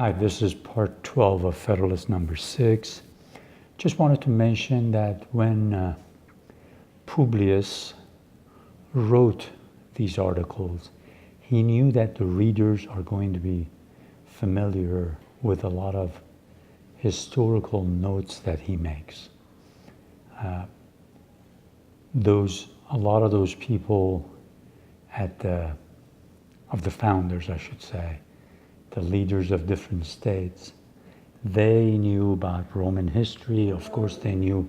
Hi, this is part 12 of Federalist number 6. Just wanted to mention that when Publius wrote these articles, he knew that the readers are going to be familiar with a lot of historical notes that he makes. A lot of those people of the founders, I should say, the leaders of different states, they knew about Roman history. Of course, they knew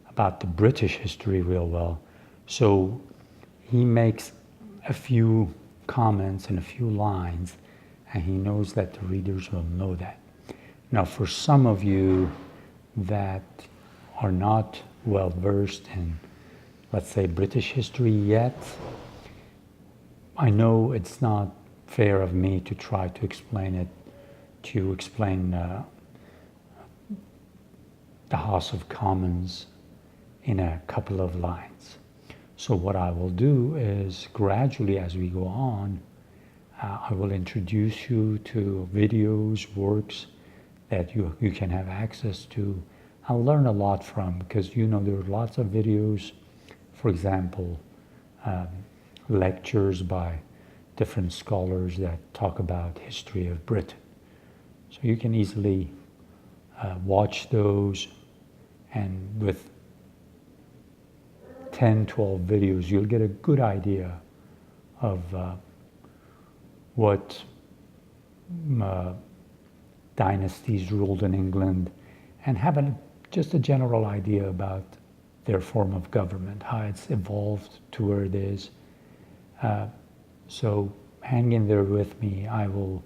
about the British history real well. So he makes a few comments and a few lines, and he knows that the readers will know that. Now, for some of you that are not well versed in, let's say, British history yet, I know it's not fair of me to try to explain the House of Commons in a couple of lines. So what I will do is gradually as we go on, I will introduce you to videos, works that you can have access to and learn a lot from, because there are lots of videos, for example, lectures by different scholars that talk about history of Britain. So you can easily watch those, and with 10, 12 videos, you'll get a good idea of what dynasties ruled in England, and have just a general idea about their form of government, how it's evolved to where it is. So hang in there with me. I will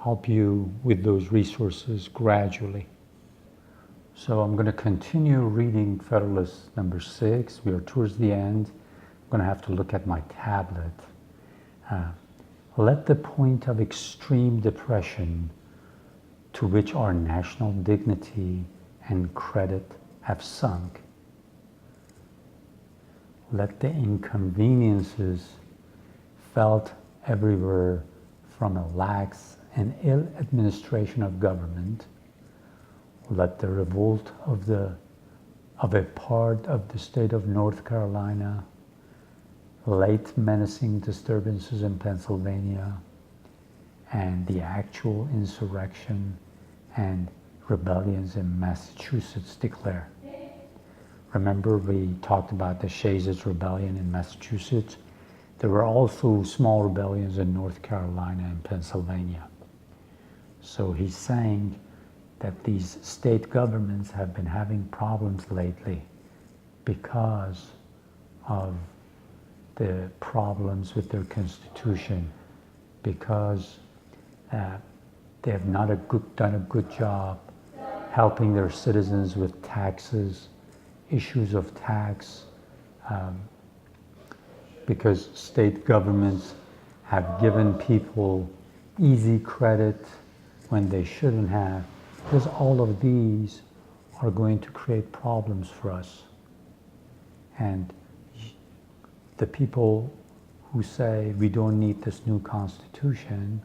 help you with those resources gradually. So I'm going to continue reading Federalist number 6. We are towards the end. I'm going to have to look at my tablet. Let the point of extreme depression to which our national dignity and credit have sunk, let the inconveniences felt everywhere from a lax and ill administration of government, let the revolt of a part of the state of North Carolina, late menacing disturbances in Pennsylvania, and the actual insurrection and rebellions in Massachusetts declare. Remember, we talked about the Shays' rebellion in Massachusetts. There were also small rebellions in North Carolina and Pennsylvania. So he's saying that these state governments have been having problems lately because of the problems with their constitution, because they have not done a good job helping their citizens with taxes, issues of tax, because state governments have given people easy credit when they shouldn't have, because all of these are going to create problems for us. And the people who say we don't need this new constitution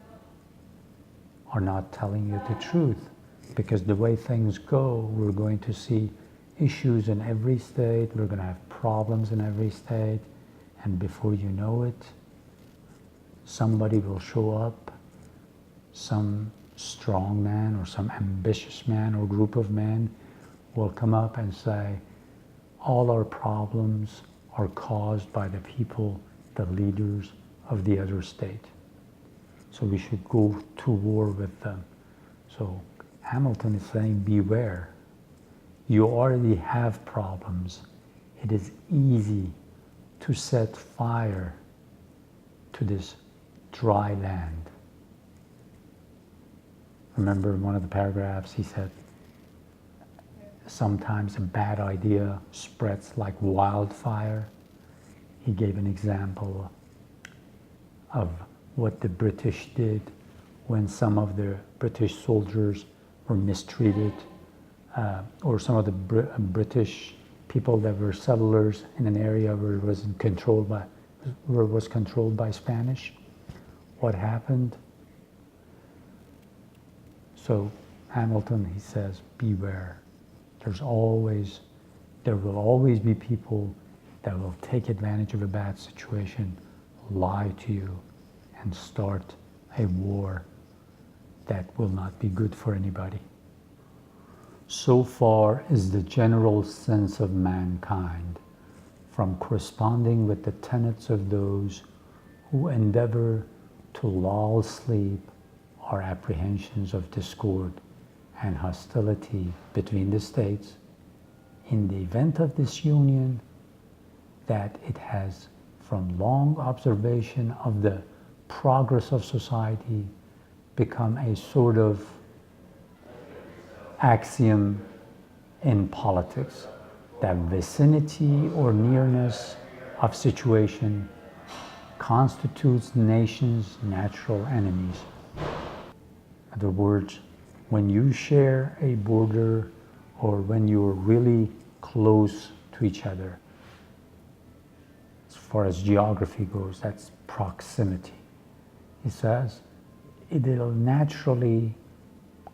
are not telling you the truth, because the way things go, we're going to see issues in every state, we're going to have problems in every state, and before you know it, somebody will show up, some strong man or some ambitious man or group of men will come up and say, all our problems are caused by the people, the leaders of the other state. So we should go to war with them. So Hamilton is saying, beware. You already have problems. It is easy to set fire to this dry land. Remember in one of the paragraphs he said, sometimes a bad idea spreads like wildfire. He gave an example of what the British did when some of the British soldiers were mistreated, or some of the British people that were settlers in an area where it was controlled by Spanish. What happened? So Hamilton, he says, beware. There will always be people that will take advantage of a bad situation, lie to you, and start a war that will not be good for anybody. So far is the general sense of mankind from corresponding with the tenets of those who endeavor to lull sleep our apprehensions of discord and hostility between the states, in the event of disunion, that it has, from long observation of the progress of society, become a sort of axiom in politics, that vicinity or nearness of situation constitutes nations' natural enemies. In other words, when you share a border or when you're really close to each other, as far as geography goes, that's proximity. He says it'll naturally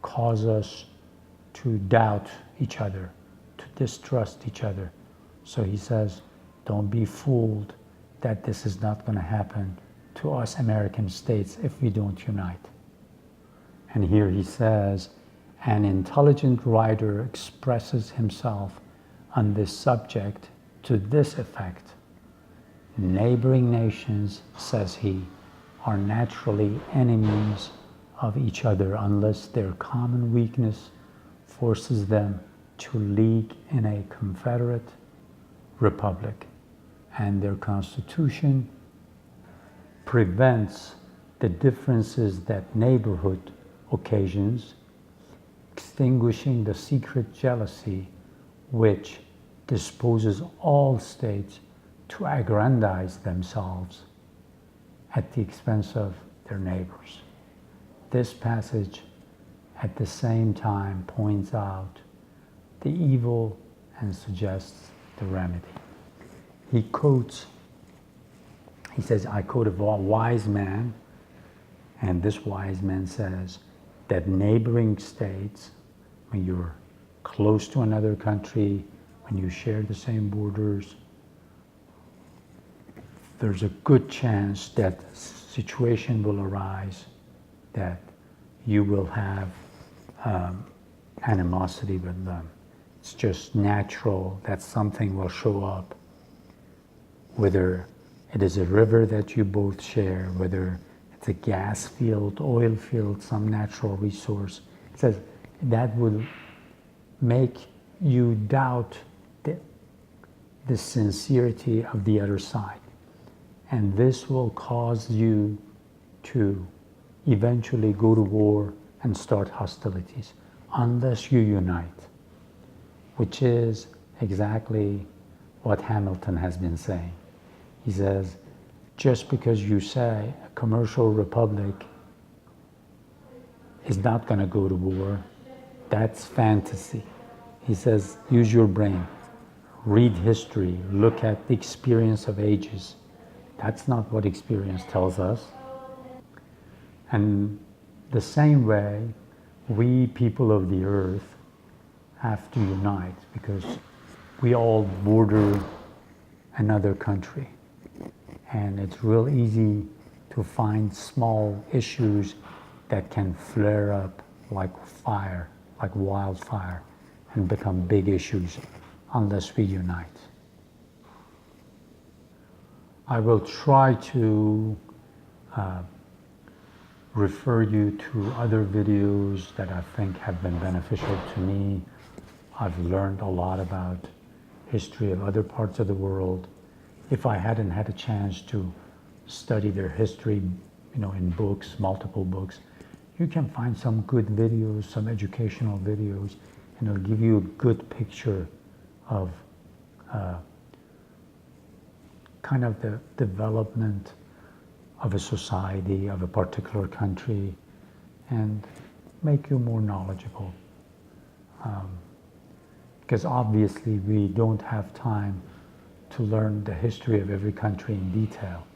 cause us to doubt each other, to distrust each other. So he says, don't be fooled that this is not going to happen to us American states if we don't unite. And here he says, an intelligent writer expresses himself on this subject to this effect: neighboring nations, says he, are naturally enemies of each other unless their common weakness forces them to league in a confederate republic, and their constitution prevents the differences that neighborhood occasions, extinguishing the secret jealousy which disposes all states to aggrandize themselves at the expense of their neighbors. This passage at the same time points out the evil and suggests the remedy. He says, I quote a wise man, and this wise man says that neighboring states, when you're close to another country, when you share the same borders, there's a good chance that situation will arise that you will have animosity with them. It's just natural that something will show up, whether it is a river that you both share, whether it's a gas field, oil field, some natural resource. It says that will make you doubt the sincerity of the other side. And this will cause you to eventually go to war and start hostilities unless you unite, which is exactly what Hamilton has been saying. He says, just because you say a commercial republic is not going to go to war, that's fantasy. He says, use your brain, read history, look at the experience of ages. That's not what experience tells us. And the same way, we people of the earth have to unite because we all border another country. And it's real easy to find small issues that can flare up like fire, like wildfire, and become big issues unless we unite. I will try to refer you to other videos that I think have been beneficial to me. I've learned a lot about history of other parts of the world. If I hadn't had a chance to study their history, in books, multiple books, you can find some good videos, some educational videos, and it'll give you a good picture of kind of the development of a society, of a particular country, and make you more knowledgeable. Because obviously we don't have time to learn the history of every country in detail,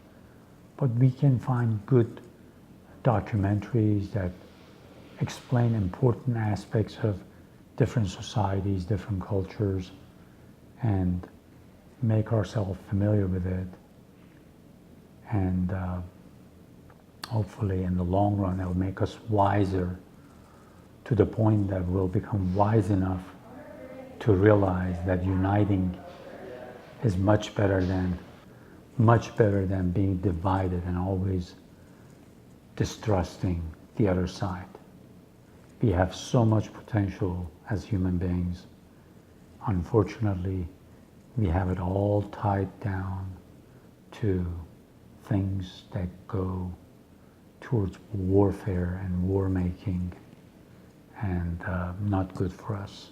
but we can find good documentaries that explain important aspects of different societies, different cultures, and make ourselves familiar with it. And hopefully in the long run, it will make us wiser to the point that we'll become wise enough to realize that uniting is much better than being divided and always distrusting the other side. We have so much potential as human beings. Unfortunately, we have it all tied down to things that go towards warfare and war making, and not good for us.